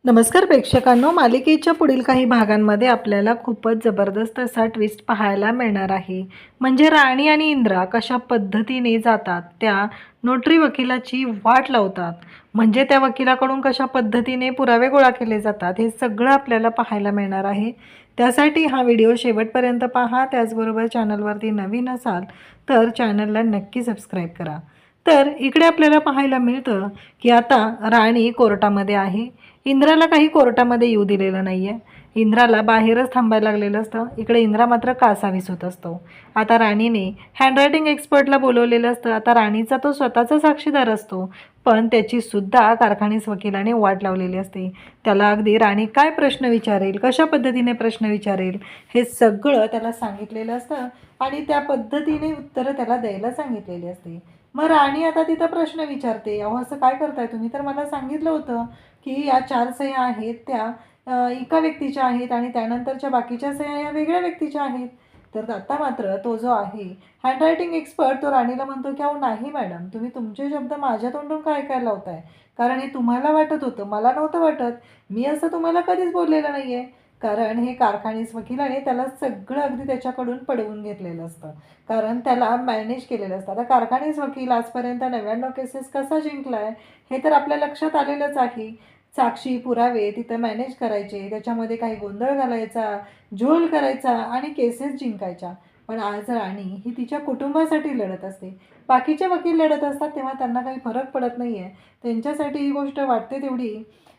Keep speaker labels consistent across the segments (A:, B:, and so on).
A: नमस्कार प्रेक्षकांनो, मालिकेच्या पुढील काही भागांमध्ये आपल्याला खूपच जबरदस्त असा ट्विस्ट पाहायला मिळणार आहे. म्हणजे राणी आणि इंद्रा कशा पद्धतीने जातात, त्या नोटरी वकिलाची वाट लावतात. म्हणजे त्या वकिलाकडून कशा पद्धतीने पुरावे गोळा केले जातात, हे सगळं आपल्याला पाहायला मिळणार आहे. त्यासाठी हा व्हिडिओ शेवटपर्यंत पहा. त्याचबरोबर चॅनलवरती नवीन असाल तर चॅनलला नक्की सबस्क्राईब करा. तर इकडे आपल्याला पाहायला मिळतं की आता राणी कोर्टामध्ये आहे. इंद्राला काही कोर्टामध्ये येऊ दिलेलं नाही आहे. इंद्राला बाहेरच थांबायला लागलेलं असतं. इकडे इंद्रा मात्र कासावीस होत असतो. आता राणीने हँडरायटिंग एक्सपर्टला बोलवलेलं असतं. आता राणीचा तो स्वतःचा साक्षीदार असतो, पण त्याची सुद्धा कारखानीस वकिलाने वाट लावलेली असते. त्याला अगदी राणी काय प्रश्न विचारेल, कशा पद्धतीने प्रश्न विचारेल, हे सगळं त्याला सांगितलेलं असतं आणि त्या पद्धतीने उत्तरं त्याला द्यायला सांगितलेली असते. मग राणी आता तिथं प्रश्न विचारते, अहो असं काय करताय तुम्ही? तर मला सांगितलं होतं की या 4 सह्या आहेत त्या एका व्यक्तीच्या आहेत आणि त्यानंतरच्या बाकीच्या सह्या या वेगळ्या व्यक्तीच्या आहेत. तर आता मात्र तो जो आहे हँडरायटिंग एक्सपर्ट, तो राणीला म्हणतो की अहो नाही मॅडम, तुम्ही तुमचे शब्द माझ्या तोंडून काय ऐकायला लावताय? कारण हे तुम्हाला वाटत होतं, मला नव्हतं वाटत. मी असं तुम्हाला कधीच बोललेलं नाही आहे. कारण हे कारखानीस वकिलाने त्याला सगळं अगदी त्याच्याकडून पडवून घेतलेलं असतं. कारण त्याला मॅनेज केलेलं असतं. आता कारखानीस वकील आजपर्यंत 99 केसेस कसा जिंकलाय हे तर आपल्या लक्षात आलेलंच आहे. साक्षी, पुरावे तिथं मॅनेज करायचे, त्याच्यामध्ये काही गोंधळ घालायचा, झोल करायचा आणि केसेस जिंकायच्या. पण आज राणी ही तिच्या कुटुंबासाठी लढत असते. बाकीचे वकील लढत असतात तेव्हा त्यांना काही फरक पडत नाही आहे. त्यांच्यासाठी ही गोष्ट वाटते तेवढी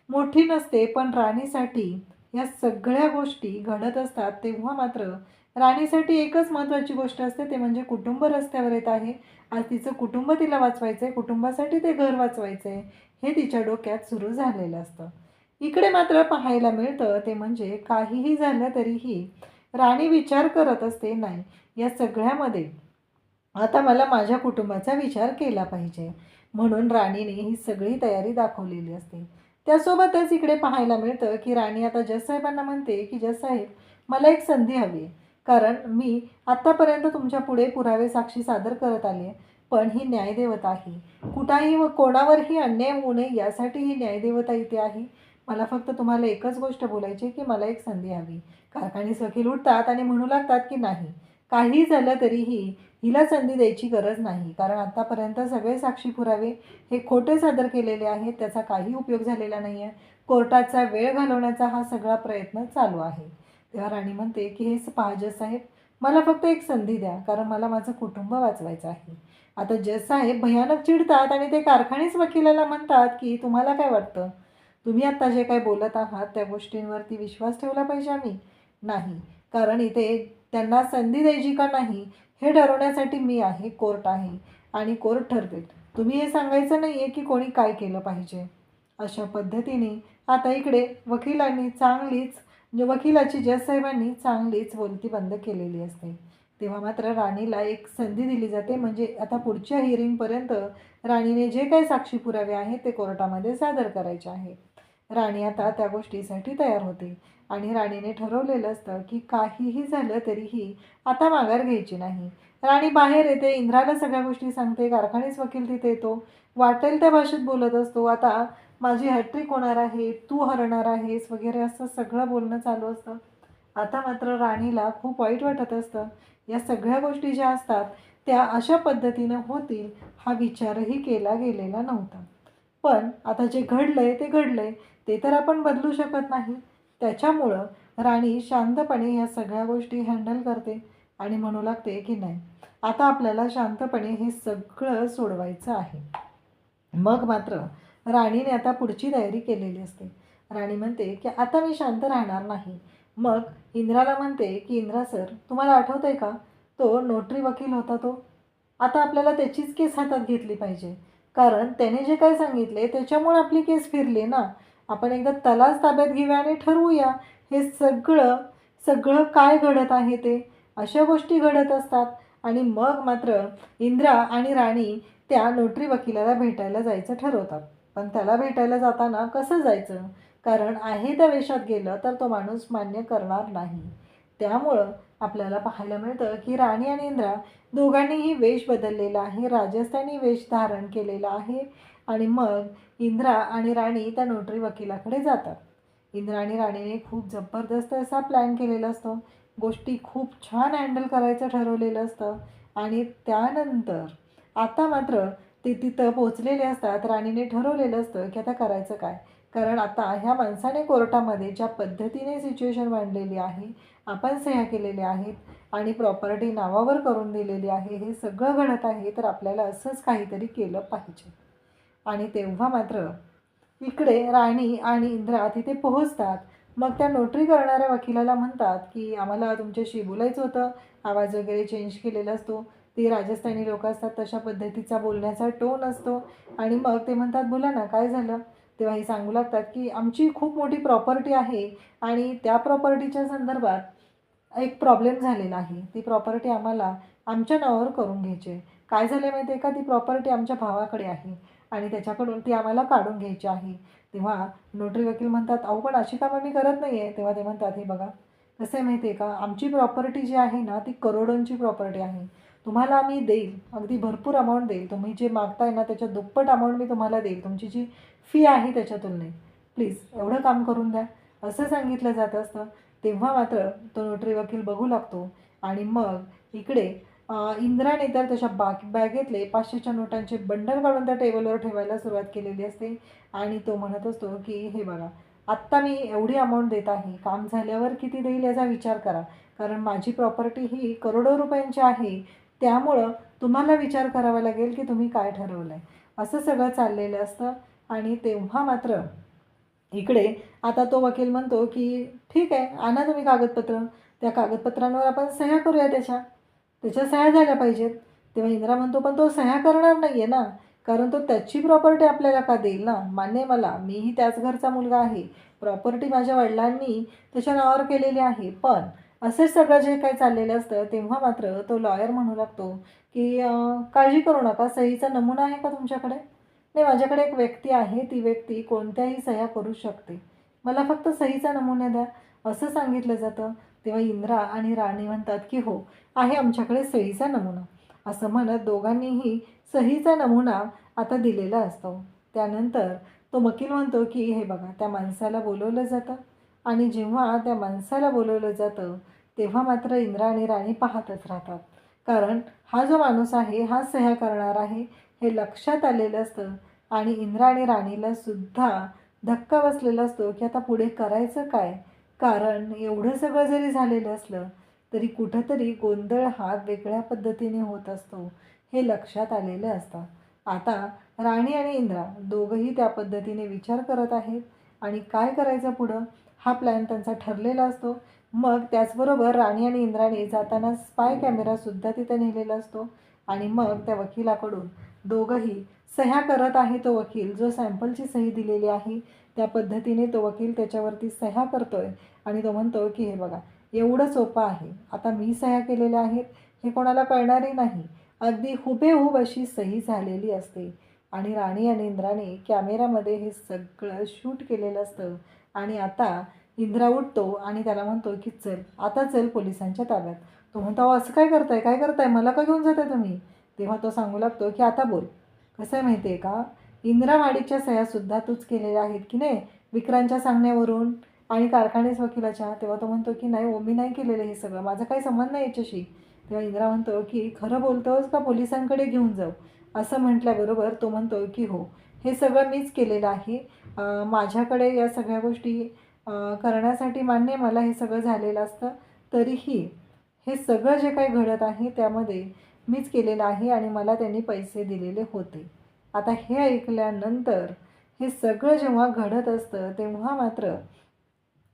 A: मोठी नसते, पण राणीसाठी या सगळ्या गोष्टी घडत असतात तेव्हा मात्र राणीसाठी एकच महत्त्वाची गोष्ट असते, ते म्हणजे कुटुंब रस्त्यावर येत आहे. आज तिचं कुटुंब तिला वाचवायचं आहे, कुटुंबासाठी ते घर वाचवायचं आहे, हे तिच्या डोक्यात सुरू झालेलं असतं. इकडे मात्र पाहायला मिळतं ते म्हणजे काहीही झालं तरीही राणी विचार करत असते, नाही या सगळ्यामध्ये आता मला माझ्या कुटुंबाचा विचार केला पाहिजे. म्हणून राणीने ही सगळी तयारी दाखवलेली असते. त्यासोबतच इकडे पाहायला मिळतं की राणी आता जजसाहेबांना म्हणते की जजसाहेब, मला एक संधी हवी आहे. कारण मी आत्तापर्यंत तुमच्या पुढे पुरावे साक्षी सादर करत आले, पण ही न्यायदेवता आहे. कुठाही व कोणावरही अन्याय होऊ नये यासाठी ही न्यायदेवता इथे आहे. मला फक्त तुम्हाला एकच गोष्ट बोलायची की मला एक संधी हवी. कारखानीस वकील उठतात आणि म्हणू लागतात की नाही, काही झालं तरीही हिला संधी द्यायची गरज नाही. कारण आत्तापर्यंत सगळे साक्षी पुरावे हे खोटे सादर केलेले आहेत, त्याचा काही उपयोग झालेला नाही आहे. कोर्टाचा वेळ घालवण्याचा हा सगळा प्रयत्न चालू आहे. तेव्हा राणी म्हणते की हे पहा जजसाहेब, मला फक्त एक संधी द्या, कारण मला माझं कुटुंब वाचवायचं आहे. आता जजसाहेब भयानक चिडतात आणि ते कारखानीस वकिलाला म्हणतात की तुम्हाला काय वाटतं, तुम्ही आत्ता जे काय बोलत आहात त्या गोष्टींवरती विश्वास ठेवला पाहिजे आम्ही? नाही. कारण इथे त्यांना संधी द्यायची का नाही हे ठरवण्यासाठी मी आहे, कोर्ट आहे आणि कोर्ट ठरवेल. तुम्ही हे सांगायचं नाही आहे की कोणी काय केलं पाहिजे. अशा पद्धतीने आता इकडे वकिलांनी चांगलीच, म्हणजे वकिलाची जजसाहेबांनी चांगलीच बोलती बंद केलेली असते. तेव्हा मात्र राणीला एक संधी दिली जाते, म्हणजे आता पुढच्या हिअरिंगपर्यंत राणीने जे काही साक्षी पुरावे आहेत ते कोर्टामध्ये सादर करायचे आहेत. राणी आता त्या गोष्टीसाठी तयार होते आणि राणीने ठरवलेलं असतं की काहीही झालं तरीही आता माघार घ्यायची नाही. राणी बाहेर येते, इंद्राला सगळ्या गोष्टी सांगते, कारखानीस वकील तिथे येतो, वाटेल त्या भाषेत बोलत असतो. आता माझी हॅट्रिक होणार आहे, तू हरणार आहेस वगैरे असं सगळं बोलणं चालू असतं. आता मात्र राणीला खूप वाईट वाटत असतं. या सगळ्या गोष्टी ज्या असतात त्या अशा पद्धतीनं होतील हा विचारही केला गेलेला नव्हता. पण आता जे घडलंय ते घडलंय, ते तर आपण बदलू शकत नाही. त्याच्यामुळं राणी शांतपणे या सगळ्या गोष्टी हँडल करते आणि म्हणू लागते की नाही, आता आपल्याला शांतपणे हे सगळं सोडवायचं आहे. मग मात्र राणीने आता पुढची तयारी केलेली असते. राणी म्हणते की आता मी शांत राहणार नाही. मग इंद्राला म्हणते की इंद्रा सर, तुम्हाला आठवतं आहे का, तो नोटरी वकील होता तो, आता आपल्याला त्याचीच केस हातात घेतली पाहिजे. कारण त्याने जे काय सांगितले त्याच्यामुळे आपली केस फिरली ना. आपण एकदा त्यालाच ताब्यात घेऊया आणि ठरवूया हे सगळं सगळं काय घडत आहे ते. अशा गोष्टी घडत असतात. आणि मग मात्र इंद्रा आणि राणी त्या नोटरी वकिलाला भेटायला जायचं ठरवतात. पण त्याला भेटायला जाताना कसं जायचं, कारण आहे त्या वेशात गेलं तर तो माणूस मान्य करणार नाही. त्यामुळं आपल्याला पाहायला मिळतं की राणी आणि इंद्रा दोघांनीही वेश बदललेला आहे, राजस्थानी वेश धारण केलेला आहे आणि मग इंद्रा आणि राणी त्या नोटरी वकिलाकडे जातात. इंद्रा आणि राणीने खूप जबरदस्त असा प्लॅन केलेला असतो. गोष्टी खूप छान हँडल करायचं ठरवलेलं असतं. आणि त्यानंतर आता मात्र ते तिथं पोचलेले असतात. राणीने ठरवलेलं असतं की आता करायचं काय, कारण आता ह्या माणसाने कोर्टामध्ये ज्या पद्धतीने सिच्युएशन मांडलेली आहे, आपण सह्या केलेल्या आहेत आणि प्रॉपर्टी नावावर करून दिलेली आहे, हे सगळं घडत आहे, तर आपल्याला असंच काहीतरी केलं पाहिजे. आणि तेव्हा मात्र इकडे राणी आणि इंद्रा तिथे पोहोचतात. मग त्या नोटरी करणाऱ्या वकिलाला म्हणतात की आम्हाला तुमच्याशी बोलायचं होतं. आवाज वगैरे चेंज केलेला असतो. ते राजस्थानी लोक असतात तशा पद्धतीचा बोलण्याचा टोन असतो. आणि मग ते म्हणतात बोला ना, काय झालं. तेव्हा हे सांगू लागतात की आमची खूप मोठी प्रॉपर्टी आहे आणि त्या प्रॉपर्टीच्या संदर्भात एक प्रॉब्लेम झालेला आहे. ती प्रॉपर्टी आम्हाला आमच्या नावावर करून घ्यायची आहे. काय झालं माहिती आहे का, ती प्रॉपर्टी आमच्या भावाकडे आहे आणि त्याच्याकडून ती आम्हाला काढून घ्यायची आहे. तेव्हा नोटरी वकील म्हणतात अहो पण अशी कामं मी करत नाही आहे. तेव्हा ते म्हणतात हे बघा, कसं आहे माहिती आहे का, आमची प्रॉपर्टी जी आहे ना ती करोडोंची प्रॉपर्टी आहे. तुम्हाला आम्ही देईल, अगदी भरपूर अमाऊंट देईल. तुम्ही जे मागताय ना त्याच्या दुप्पट अमाऊंट मी तुम्हाला देईल, तुमची जी फी आहे त्याच्या तुलनेत. प्लीज एवढं काम करून द्या, असं सांगितलं जात असतं. तेव्हा मात्र तो नोटरी वकील बघू लागतो आणि मग इकडे इंद्राने तर त्याच्या बॅगेतले 500च्या नोटांचे बंडल काढून त्या टेबलवर ठेवायला सुरुवात केलेली असते. आणि तो म्हणत असतो की हे बघा, आत्ता मी एवढी अमाऊंट देत आहे, काम झाल्यावर किती देईल याचा विचार करा, कारण माझी प्रॉपर्टी ही करोडो रुपयांची आहे. त्यामुळं तुम्हाला विचार करावा लागेल की तुम्ही काय ठरवलं आहे. असं सगळं चाललेलं असतं. आणि तेव्हा मात्र इकडे आता तो वकील म्हणतो की ठीक आहे, आणा तुम्ही कागदपत्र, त्या कागदपत्रांवर आपण सह्या करूया, त्याच्या सह्या झाल्या पाहिजेत. तेव्हा इंद्रा म्हणतो पण तो सह्या करणार नाही आहे ना, कारण तो त्याची प्रॉपर्टी आपल्याला का देईल ना. मान्य आहे मला, मीही त्याच घरचा मुलगा आहे, प्रॉपर्टी माझ्या वडिलांनी त्याच्या नावावर केलेली आहे. पण असंच सगळं जे काही चाललेलं असतं तेव्हा मात्र तो लॉयर म्हणू लागतो की काळजी करू नका, सहीचा नमुना आहे का तुमच्याकडे. नाही, माझ्याकडे एक व्यक्ती आहे, ती व्यक्ती कोणत्याही सह्या करू शकते, मला फक्त सहीचा नमुना द्या, असं सांगितलं जातं. तेव्हा इंद्रा आणि राणी म्हणतात की हो, आहे आमच्याकडे सहीचा नमुना. असं म्हणत दोघांनीही सहीचा नमुना आता दिलेला असतो. त्यानंतर तो वकील म्हणतो की हे बघा, त्या माणसाला बोलवलं जातं आणि जेव्हा त्या माणसाला बोलवलं जातं तेव्हा मात्र इंद्रा आणि राणी पाहतच राहतात, कारण हा जो माणूस आहे हा सह्या करणार आहे हे लक्षात आलेलं असतं. आणि इंद्रा आणि राणीला सुद्धा धक्का बसलेला असतो की आता पुढे करायचं काय, कारण एवढं सगळं जरी झालेलं असलं तरी कुठंतरी गोंधळ हा वेगळ्या पद्धतीने होत असतो, हे लक्षात आलेलं असतं. आता राणी आणि इंद्रा दोघंही त्या पद्धतीने विचार करत आहेत आणि काय करायचं पुढं हा प्लॅन त्यांचा ठरलेला असतो. मग त्याचबरोबर राणी आणि इंद्राने जाताना स्पाय कॅमेरासुद्धा तिथे नेलेला असतो. आणि मग त्या वकिलाकडून दोघंही सह्या करत आहे. तो वकील जो सॅम्पलची सही दिलेली आहे त्या पद्धतीने तो वकील त्याच्यावरती सह्या करतोय आणि तो म्हणतो की हे बघा, एवढं सोपं आहे, आता मी सह्या केलेल्या आहेत, हे कोणाला कळणारही नाही, अगदी हुबेहूब अशी सही झालेली असते. आणि राणी आणि इंद्राने कॅमेरामध्ये हे सगळं शूट केलेलं असतं. आणि आता इंद्रा उठतो आणि त्याला म्हणतो की चल आता चल पोलिसांच्या ताब्यात. तो म्हणतो असं काय करताय, मला का घेऊन जाताय तुम्ही. तेव्हा तो सांगू लागतो की आता बोल, कसं आहे माहिती आहे का, इंदिरा माडिकच्या सह्यासुद्धा तूच केलेल्या आहेत की नाही, विक्रांतच्या सांगण्यावरून आणि कारखानेच वकिलाच्या. तेव्हा तो म्हणतो की नाही हो, मी नाही केलेलं हे सगळं, माझा काही संबंध नाही याच्याशी. तेव्हा इंदिरा म्हणतो की खरं बोलतोस का पोलिसांकडे घेऊन जाऊ. असं म्हटल्याबरोबर तो म्हणतो की हो, हे सगळं मीच केलेलं आहे, माझ्याकडे या सगळ्या गोष्टी करण्यासाठी मान्य मला हे सगळं झालेलं असतं, तरीही हे सगळं जे काही घडत आहे त्यामध्ये मीच केलेलं आहे आणि मला त्यांनी पैसे दिलेले होते. आता हे ऐकल्यानंतर हे सगळं जेव्हा घडत असतं तेव्हा मात्र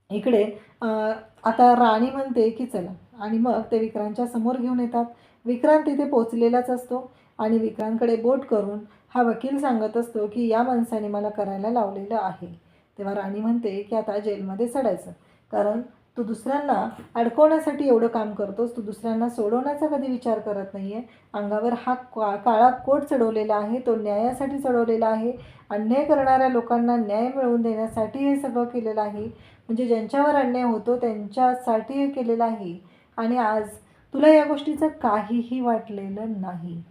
A: इकडे आता राणी म्हणते की चला, आणि मग ते विक्रांतच्या समोर घेऊन येतात. विक्रांत तिथे पोचलेलाच असतो आणि विक्रांतकडे बोट करून हा वकील सांगत असतो की या माणसाने मला करायला लावलेलं आहे. तेव्हा राणी म्हणते की आता जेलमध्ये चढायचं, कारण तू दुसऱ्यांना अडकवण्यासाठी एवढं काम करतोस, तू दुसऱ्यांना सोडवण्याचा कधी विचार करत नाही आहे. अंगावर हा काळा कोट चढवलेला आहे, तो न्यायासाठी चढवलेला आहे, अन्याय करणाऱ्या लोकांना न्याय मिळवून देण्यासाठी हे सगळं केलेलं आहे, म्हणजे ज्यांच्यावर अन्याय होतो त्यांच्यासाठी हे केलेलं आहे. आणि आज तुला या गोष्टीचं काहीही वाटलेलं नाही.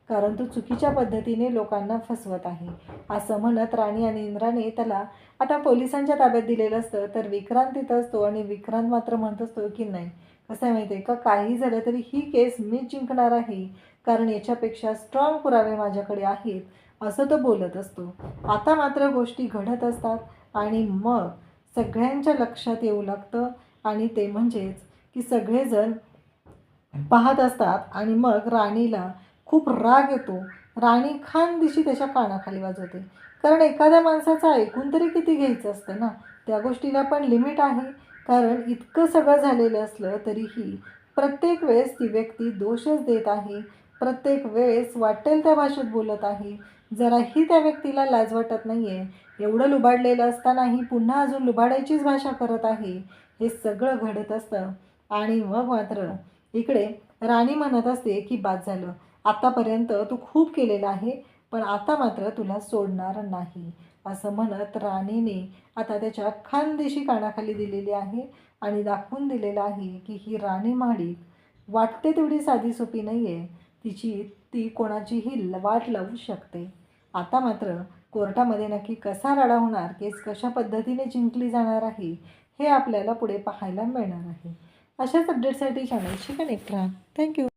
A: कारण तो चुकीच्या पद्धतीने लोकांना फसवत आहे. असं म्हणत राणी आणि इंद्राने त्याला आता पोलिसांच्या ताब्यात दिलेलं असतं. तर विक्रांत तिथं असतो आणि विक्रांत मात्र म्हणत असतो की नाही, कसं आहे माहिती आहे का, काही झालं तरी ही केस मीच जिंकणार आहे, कारण याच्यापेक्षा स्ट्रॉंग पुरावे माझ्याकडे आहेत, असं तो बोलत असतो. आता मात्र गोष्टी घडत असतात आणि मग सगळ्यांच्या लक्षात येऊ लागतं आणि ते म्हणजेच की सगळेजण पाहत असतात आणि मग राणीला खूप राग येतो. राणी खानदिशी त्याच्या कानाखाली वाजवते, कारण एखाद्या माणसाचं ऐकून तरी किती घ्यायचं असतं ना, त्या गोष्टीला पण लिमिट आहे. कारण इतकं सगळं झालेलं असलं तरीही प्रत्येक वेळेस ती व्यक्ती दोषच देत आहे, प्रत्येक वेळेस वाटेल त्या भाषेत बोलत आहे. जराही त्या व्यक्तीला लाज वाटत नाही आहे. एवढं लुबाडलेलं असतानाही पुन्हा अजून लुबाडायचीच भाषा करत आहे. हे सगळं घडत असतं आणि मग मात्र इकडे राणी म्हणत असते की बाद झालं, आतापर्यंत तू खूप केलेलं आहे, पण आता मात्र तुला सोडणार नाही, असं म्हणत राणीने आता त्याच्या खानदेशी कानाखाली दिलेली आहे आणि दाखवून दिलेलं आहे की ही राणी महाडिक वाटते तेवढी साधी सोपी नाही आहे. ती कोणाचीही वाट लावू शकते. आता मात्र कोर्टामध्ये नक्की कसा राडा होणार, केस कशा पद्धतीने जिंकली जाणार आहे, हे आपल्याला पुढे पाहायला मिळणार आहे. अशाच अपडेटसाठी चॅनलशी कनेक्ट राहा. थँक्यू.